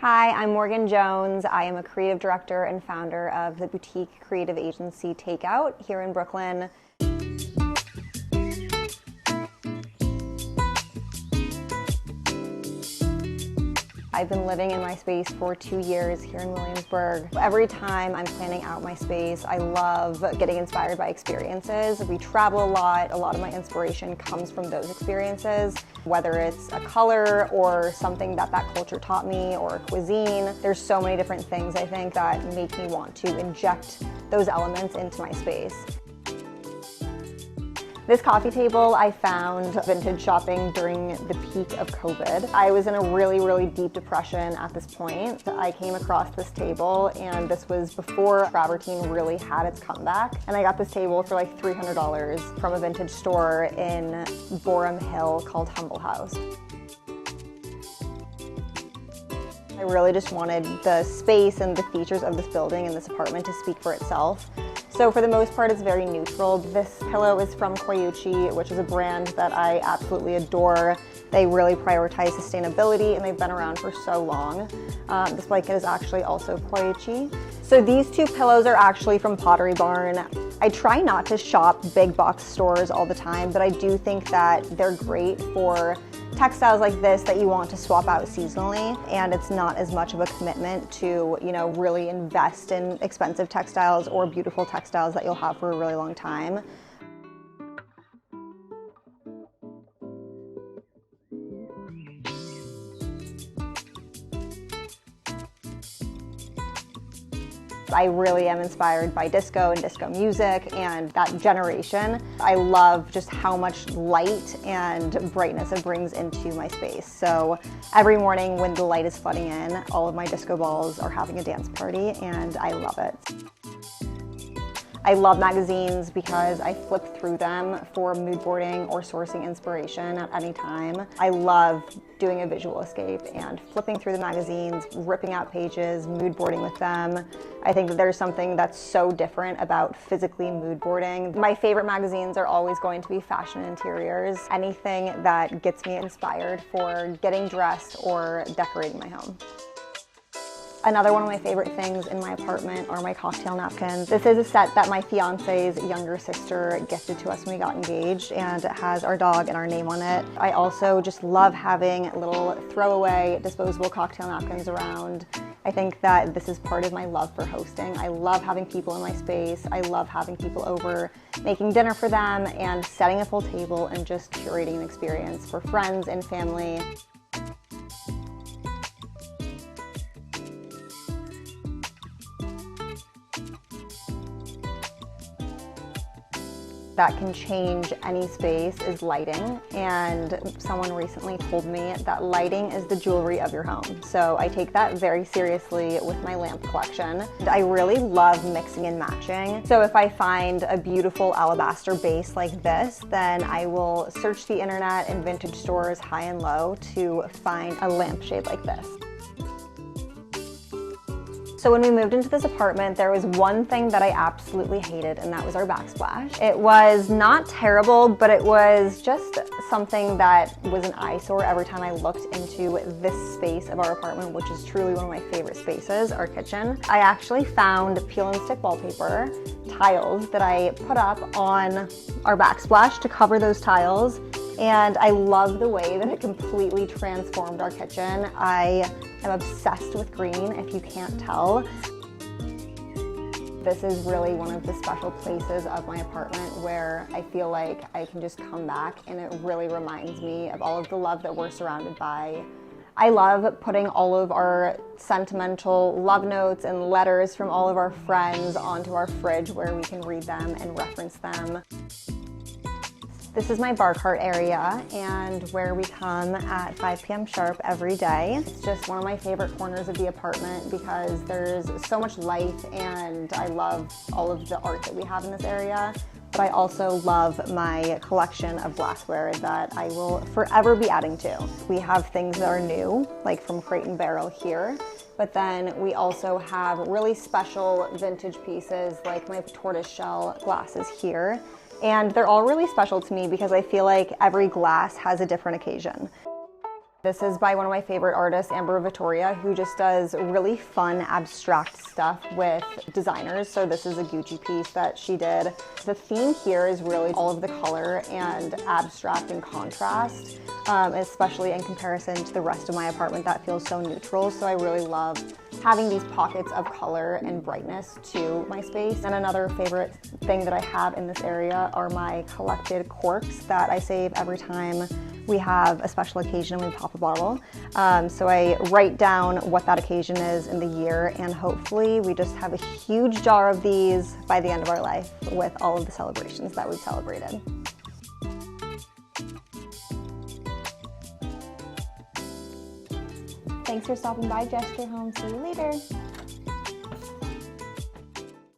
Hi, I'm Morgan Jones. I am a creative director and founder of the boutique creative agency Takeout here in Brooklyn. I've been living in my space for 2 years here in Williamsburg. Every time I'm planning out my space, I love getting inspired by experiences. We travel a lot of my inspiration comes from those experiences, whether it's a color or something that culture taught me or a cuisine. There's so many different things I think that make me want to inject those elements into my space. This coffee table I found vintage shopping during the peak of COVID. I was in a really deep depression at this point. I came across this table, and this was before travertine really had its comeback. And I got this table for like $300 from a vintage store in Boerum Hill called Humble House. I really just wanted the space and the features of this building and this apartment to speak for itself. So for the most part, it's very neutral. This pillow is from Koyuchi, which is a brand that I absolutely adore. They really prioritize sustainability, and they've been around for so long. This blanket is actually also Koyuchi. So these two pillows are actually from Pottery Barn. I try not to shop big box stores all the time, but I do think that they're great for textiles like this that you want to swap out seasonally, and it's not as much of a commitment to, really invest in expensive textiles or beautiful textiles that you'll have for a really long time. I really am inspired by disco and disco music and that generation. I love just how much light and brightness it brings into my space. So every morning when the light is flooding in, all of my disco balls are having a dance party, and I love it. I love magazines because I flip through them for mood boarding or sourcing inspiration at any time. I love doing a visual escape and flipping through the magazines, ripping out pages, mood boarding with them. I think that there's something that's so different about physically mood boarding. My favorite magazines are always going to be fashion interiors, anything that gets me inspired for getting dressed or decorating my home. Another one of my favorite things in my apartment are my cocktail napkins. This is a set that my fiance's younger sister gifted to us when we got engaged, and it has our dog and our name on it. I also just love having little throwaway disposable cocktail napkins around. I think that this is part of my love for hosting. I love having people in my space. I love having people over, making dinner for them, and setting a full table and just curating an experience for friends and family. That can change any space is lighting, and someone recently told me that lighting is the jewelry of your home. So I take that very seriously with my lamp collection. I really love mixing and matching. So if I find a beautiful alabaster base like this, then I will search the internet and vintage stores high and low to find a lampshade like this. So when we moved into this apartment, there was one thing that I absolutely hated, and that was our backsplash. It was not terrible, but it was just something that was an eyesore every time I looked into this space of our apartment, which is truly one of my favorite spaces, our kitchen. I actually found peel and stick wallpaper tiles that I put up on our backsplash to cover those tiles. And I love the way that it completely transformed our kitchen. I am obsessed with green, if you can't tell. This is really one of the special places of my apartment where I feel like I can just come back, and it really reminds me of all of the love that we're surrounded by. I love putting all of our sentimental love notes and letters from all of our friends onto our fridge where we can read them and reference them. This is my bar cart area, and where we come at 5 p.m. sharp every day. It's just one of my favorite corners of the apartment because there's so much light, and I love all of the art that we have in this area. But I also love my collection of glassware that I will forever be adding to. We have things that are new, like from Crate and Barrel here. But then we also have really special vintage pieces like my tortoiseshell glasses here. And they're all really special to me because I feel like every glass has a different occasion. This is by one of my favorite artists, Amber Vittoria, who just does really fun, abstract stuff with designers. So this is a Gucci piece that she did. The theme here is really all of the color and abstract and contrast, especially in comparison to the rest of my apartment that feels so neutral. So I really love having these pockets of color and brightness to my space. And another favorite thing that I have in this area are my collected corks that I save every time we have a special occasion and we pop a bottle. So I write down what that occasion is in the year, and hopefully we just have a huge jar of these by the end of our life with all of the celebrations that we've celebrated. Thanks for stopping by Gesture Home. See you later.